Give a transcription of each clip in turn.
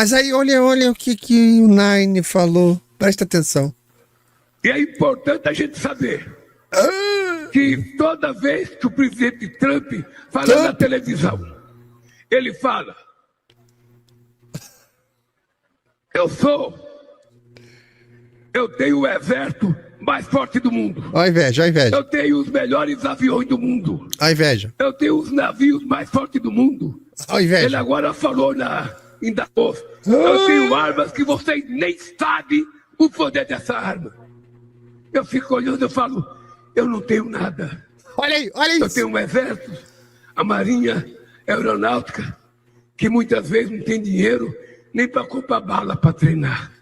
Mas aí, olha o que o Nine falou. Presta atenção. E é importante a gente saber que toda vez que o presidente Trump fala na televisão, ele fala: eu tenho o exército mais forte do mundo. Ó a inveja, ó a inveja. Eu tenho os melhores aviões do mundo. Ó a inveja. Eu tenho os navios mais fortes do mundo. Ó a inveja. Ele agora falou em Davos: eu tenho armas que vocês nem sabem o poder dessa arma. Eu fico olhando e falo: eu não tenho nada. Olha aí, olha isso. Eu tenho um exército, a marinha, a aeronáutica, que muitas vezes não tem dinheiro nem para comprar bala para treinar.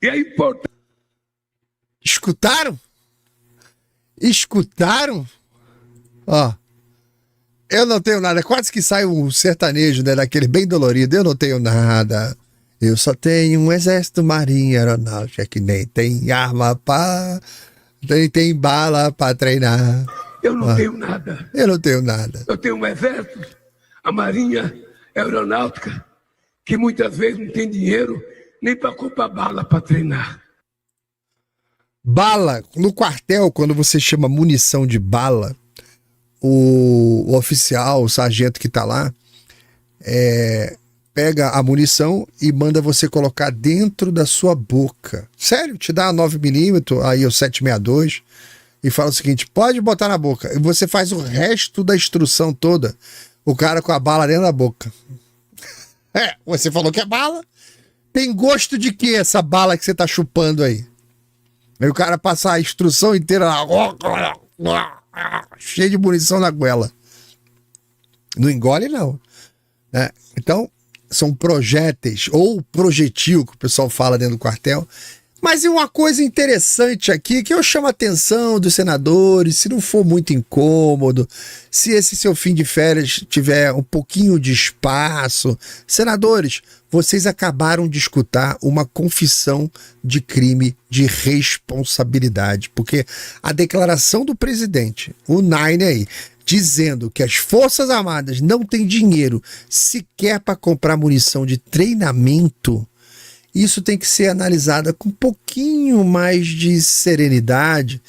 E é importante. Escutaram? Escutaram? Ó. Eu não tenho nada. Quase que sai um sertanejo, né? Daquele bem dolorido. Eu não tenho nada. Eu só tenho um exército, marinha, aeronáutica, que nem tem arma nem tem bala pra treinar. Eu não tenho nada. Eu não tenho nada. Eu tenho um exército, a marinha, a aeronáutica, que muitas vezes não tem dinheiro nem para comprar bala para treinar. Bala, no quartel, quando você chama munição de bala, o oficial, o sargento que tá lá, pega a munição e manda você colocar dentro da sua boca. Sério, te dá a 9mm, aí o 762, e fala o seguinte: pode botar na boca. E você faz o resto da instrução toda, o cara com a bala dentro da boca. Você falou que é bala? Tem gosto de que essa bala que você tá chupando aí? Aí o cara passa a instrução inteira lá, cheio de munição na goela. Não engole, não. Né? Então, são projéteis, ou projetil, que o pessoal fala dentro do quartel. Mas e uma coisa interessante aqui, que eu chamo a atenção dos senadores, se não for muito incômodo, se esse seu fim de férias tiver um pouquinho de espaço. Senadores, vocês acabaram de escutar uma confissão de crime de responsabilidade, porque a declaração do presidente, o Nine aí, dizendo que as Forças Armadas não têm dinheiro sequer para comprar munição de treinamento, isso tem que ser analisado com um pouquinho mais de serenidade,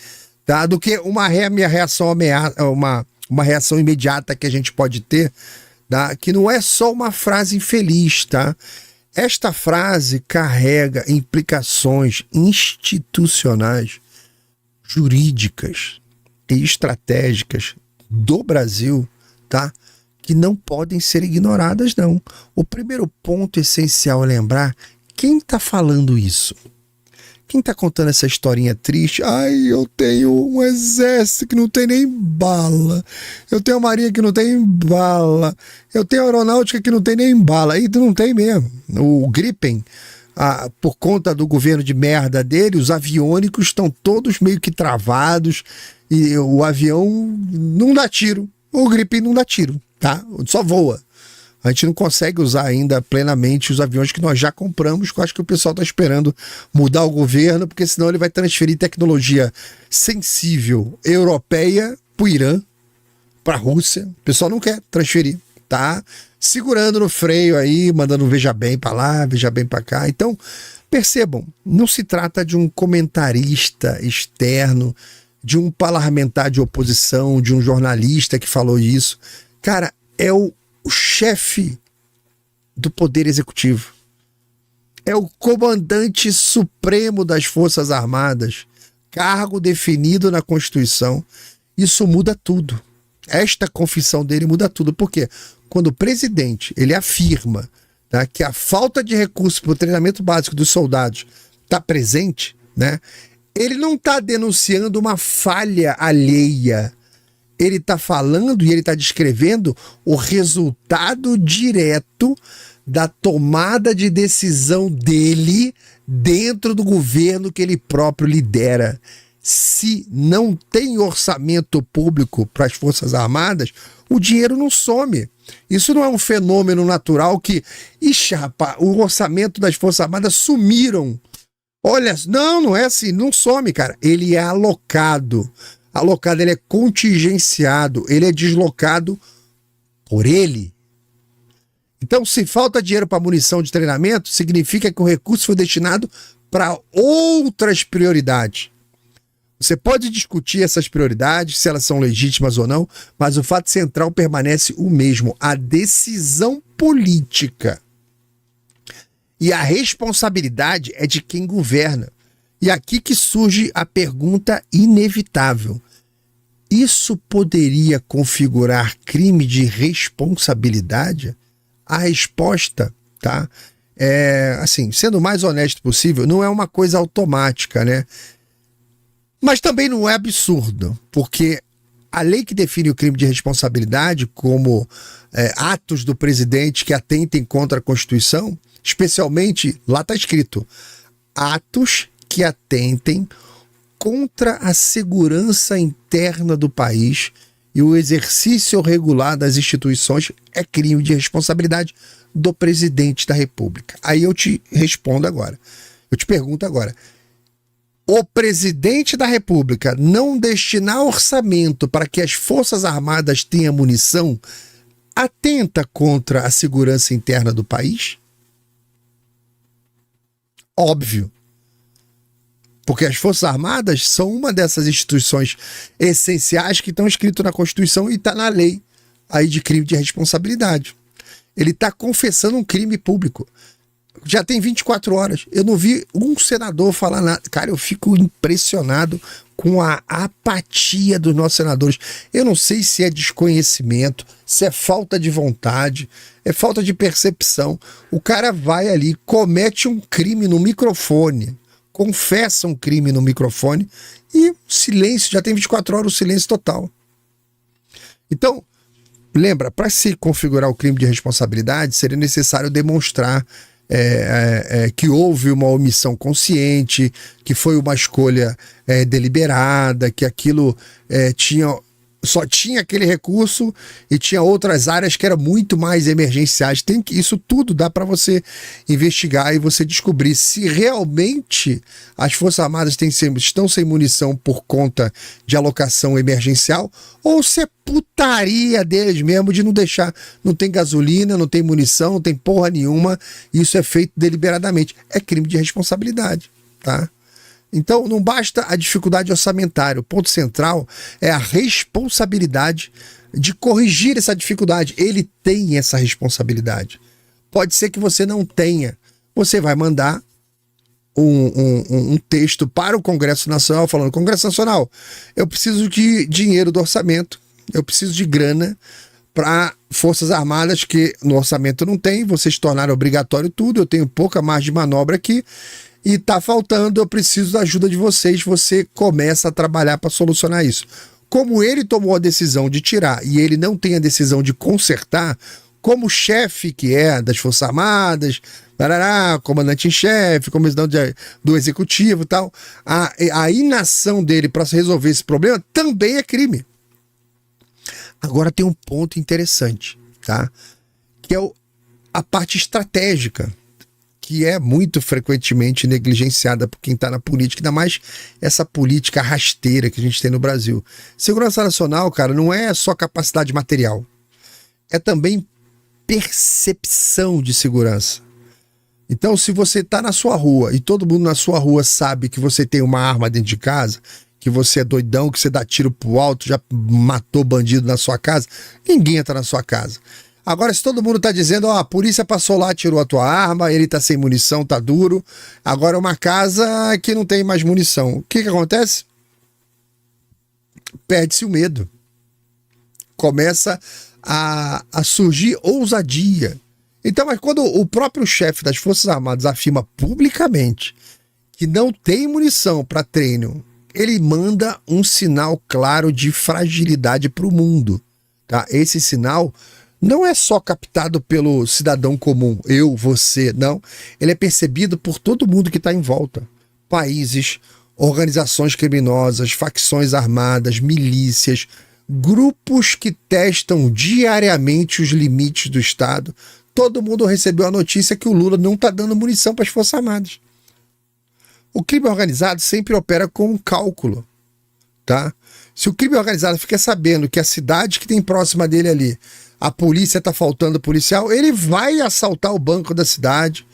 tá? Do que uma reação uma reação imediata que a gente pode ter, tá? Que não é só uma frase infeliz, tá? Esta frase carrega implicações institucionais, jurídicas e estratégicas do Brasil, tá? Que não podem ser ignoradas, não. O primeiro ponto essencial é lembrar quem tá falando isso. Quem tá contando essa historinha triste? Ai, eu tenho um exército que não tem nem bala. Eu tenho uma marinha que não tem bala. Eu tenho a aeronáutica que não tem nem bala. E não tem mesmo. O Gripen, por conta do governo de merda dele, os aviônicos estão todos meio que travados. E o avião não dá tiro. O Gripen não dá tiro, tá? Só voa. A gente não consegue usar ainda plenamente os aviões que nós já compramos, que eu acho que o pessoal está esperando mudar o governo, porque senão ele vai transferir tecnologia sensível europeia para o Irã, para a Rússia. O pessoal não quer transferir, tá segurando no freio aí, mandando um veja bem para lá, veja bem para cá. Então, percebam, não se trata de um comentarista externo, de um parlamentar de oposição, de um jornalista que falou isso. Cara, é o chefe do Poder Executivo. É o comandante supremo das Forças Armadas, cargo definido na Constituição. Isso muda tudo. Esta confissão dele muda tudo. Por quê? Quando o presidente ele afirma, tá, que a falta de recursos para o treinamento básico dos soldados está presente, né, ele não está denunciando uma falha alheia. Ele está falando e ele está descrevendo o resultado direto da tomada de decisão dele dentro do governo que ele próprio lidera. Se não tem orçamento público para as Forças Armadas, o dinheiro não some. Isso não é um fenômeno natural que, ixi, rapaz, o orçamento das Forças Armadas sumiram. Olha, não é assim, não some, cara. Ele é alocado, ele é contingenciado, ele é deslocado por ele. Então, se falta dinheiro para munição de treinamento, significa que o recurso foi destinado para outras prioridades. Você pode discutir essas prioridades, se elas são legítimas ou não, mas o fato central permanece o mesmo: a decisão política. E a responsabilidade é de quem governa. E aqui que surge a pergunta inevitável: isso poderia configurar crime de responsabilidade? A resposta, tá? Assim, sendo o mais honesto possível, não é uma coisa automática, né? Mas também não é absurdo, porque a lei que define o crime de responsabilidade como atos do presidente que atentem contra a Constituição, especialmente, lá está escrito, atos que atentem contra a segurança interna do país e o exercício regular das instituições é crime de responsabilidade do presidente da República. Aí eu te respondo agora. Eu te pergunto agora. O presidente da República não destinar orçamento para que as Forças Armadas tenham munição atenta contra a segurança interna do país? Óbvio. Porque as Forças Armadas são uma dessas instituições essenciais que estão escritas na Constituição e está na lei aí de crime de responsabilidade. Ele está confessando um crime público. Já tem 24 horas. Eu não vi um senador falar nada. Cara, eu fico impressionado com a apatia dos nossos senadores. Eu não sei se é desconhecimento, se é falta de vontade, é falta de percepção. O cara vai ali, comete um crime no microfone, confessa um crime no microfone e silêncio, já tem 24 horas, o silêncio total. Então, lembra, para se configurar o crime de responsabilidade, seria necessário demonstrar que houve uma omissão consciente, que foi uma escolha deliberada, que aquilo só tinha aquele recurso e tinha outras áreas que eram muito mais emergenciais. Isso tudo dá para você investigar e você descobrir se realmente as Forças Armadas estão sem munição por conta de alocação emergencial ou se é putaria deles mesmo de não deixar, não tem gasolina, não tem munição, não tem porra nenhuma, isso é feito deliberadamente. É crime de responsabilidade, tá? Então, não basta a dificuldade orçamentária. O ponto central é a responsabilidade de corrigir essa dificuldade. Ele tem essa responsabilidade. Pode ser que você não tenha. Você vai mandar um texto para o Congresso Nacional falando: Congresso Nacional, eu preciso de dinheiro do orçamento, eu preciso de grana para Forças Armadas, que no orçamento não tem, vocês tornaram obrigatório tudo, eu tenho pouca margem de manobra aqui, e tá faltando, eu preciso da ajuda de vocês. Você começa a trabalhar para solucionar isso. Como ele tomou a decisão de tirar e ele não tem a decisão de consertar, como chefe que é das Forças Armadas, comandante em chefe, comandante do executivo e tal, a inação dele para resolver esse problema também é crime. Agora tem um ponto interessante, tá? Que é a parte estratégica, que é muito frequentemente negligenciada por quem está na política, ainda mais essa política rasteira que a gente tem no Brasil. Segurança nacional, cara, não é só capacidade material, é também percepção de segurança. Então, se você está na sua rua e todo mundo na sua rua sabe que você tem uma arma dentro de casa, que você é doidão, que você dá tiro pro alto, já matou bandido na sua casa, ninguém entra na sua casa. Agora, se todo mundo tá dizendo, a polícia passou lá, tirou a tua arma, ele tá sem munição, tá duro, agora é uma casa que não tem mais munição. O que acontece? Perde-se o medo. Começa a surgir ousadia. Então, mas quando o próprio chefe das Forças Armadas afirma publicamente que não tem munição para treino, ele manda um sinal claro de fragilidade para o mundo, tá? Esse sinal não é só captado pelo cidadão comum, eu, você, não. Ele é percebido por todo mundo que está em volta. Países, organizações criminosas, facções armadas, milícias, grupos que testam diariamente os limites do Estado. Todo mundo recebeu a notícia que o Lula não está dando munição para as Forças Armadas. O crime organizado sempre opera com um cálculo. tá? Se o crime organizado fica sabendo que a cidade que tem próxima dele ali, a polícia tá faltando policial, ele vai assaltar o banco da cidade,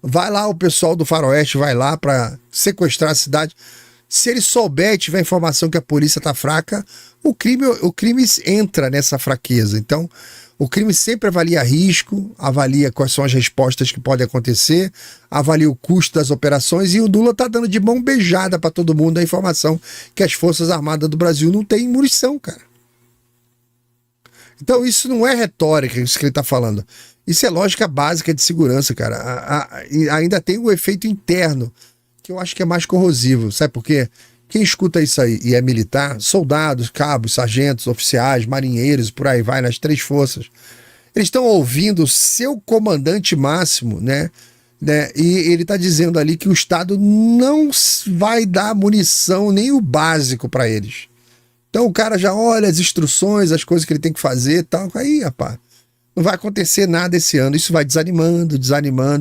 vai lá o pessoal do Faroeste, vai lá para sequestrar a cidade. Se ele souber e tiver informação que a polícia tá fraca, o crime entra nessa fraqueza. Então, o crime sempre avalia risco, avalia quais são as respostas que podem acontecer, avalia o custo das operações, e o Lula tá dando de mão beijada para todo mundo a informação que as Forças Armadas do Brasil não têm munição, cara. Então isso não é retórica, isso que ele tá falando. Isso é lógica básica de segurança, cara. E ainda tem o efeito interno, que eu acho que é mais corrosivo. Sabe por quê? Quem escuta isso aí e é militar, soldados, cabos, sargentos, oficiais, marinheiros, por aí vai, nas 3 forças, eles estão ouvindo o seu comandante máximo, né? E ele está dizendo ali que o Estado não vai dar munição, nem o básico para eles. Então o cara já olha as instruções, as coisas que ele tem que fazer e tal. Aí, rapaz, não vai acontecer nada esse ano. Isso vai desanimando,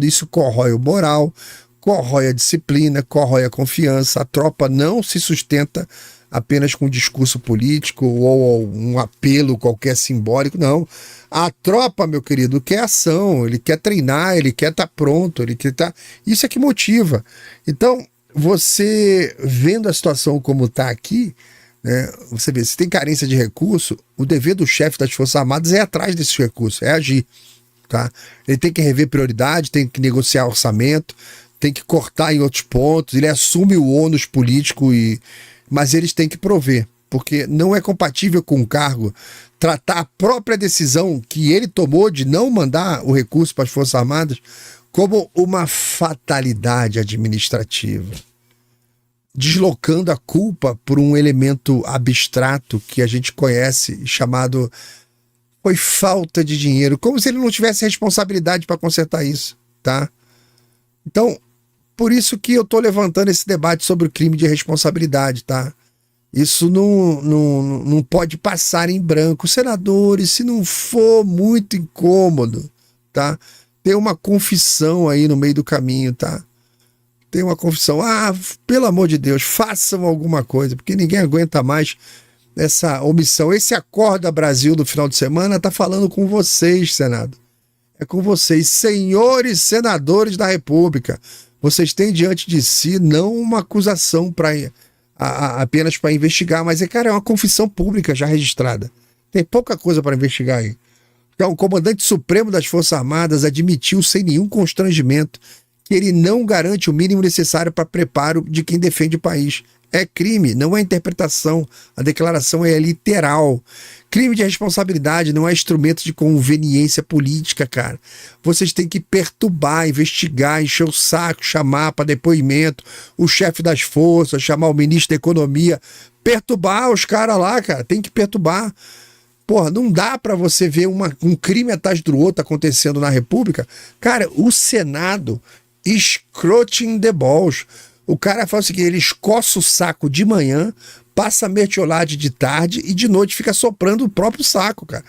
isso corrói o moral, corrói a disciplina, corrói a confiança. A tropa não se sustenta apenas com um discurso político ou um apelo qualquer simbólico, não. A tropa, meu querido, quer ação, ele quer treinar, ele quer estar pronto, ele quer estar... Isso é que motiva. Então, você vendo a situação como está aqui, né, você vê, se tem carência de recurso, o dever do chefe das Forças Armadas é ir atrás desses recursos, é agir. Tá? Ele tem que rever prioridade, tem que negociar orçamento, tem que cortar em outros pontos, ele assume o ônus político, mas eles têm que prover, porque não é compatível com o cargo tratar a própria decisão que ele tomou de não mandar o recurso para as Forças Armadas como uma fatalidade administrativa, deslocando a culpa por um elemento abstrato que a gente conhece, chamado foi falta de dinheiro, como se ele não tivesse responsabilidade para consertar isso, tá? Então, por isso que eu tô levantando esse debate sobre o crime de responsabilidade, tá? Isso não pode passar em branco. Senadores, se não for muito incômodo, tá? Tem uma confissão aí no meio do caminho, tá? Tem uma confissão. Pelo amor de Deus, façam alguma coisa, porque ninguém aguenta mais essa omissão. Esse Acorda Brasil do final de semana tá falando com vocês, Senado. É com vocês, senhores senadores da República. Vocês têm diante de si não uma acusação apenas para investigar, mas é uma confissão pública já registrada. Tem pouca coisa para investigar aí. Então, o comandante supremo das Forças Armadas admitiu sem nenhum constrangimento que ele não garante o mínimo necessário para preparo de quem defende o país. É crime, não é interpretação. A declaração é literal. Crime de responsabilidade não é instrumento de conveniência política, cara. Vocês têm que perturbar, investigar, encher o saco, chamar para depoimento o chefe das forças, chamar o ministro da Economia, perturbar os caras lá, cara. Tem que perturbar. Porra, não dá para você ver um crime atrás do outro acontecendo na República. Cara, o Senado scroting the balls. O cara fala o seguinte, ele escoça o saco de manhã, passa mertiolate de tarde e de noite fica soprando o próprio saco, cara.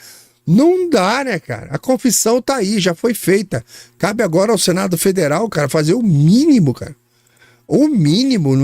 Não dá, né, cara? A confissão tá aí, já foi feita. Cabe agora ao Senado Federal, cara, fazer o mínimo, cara. O mínimo.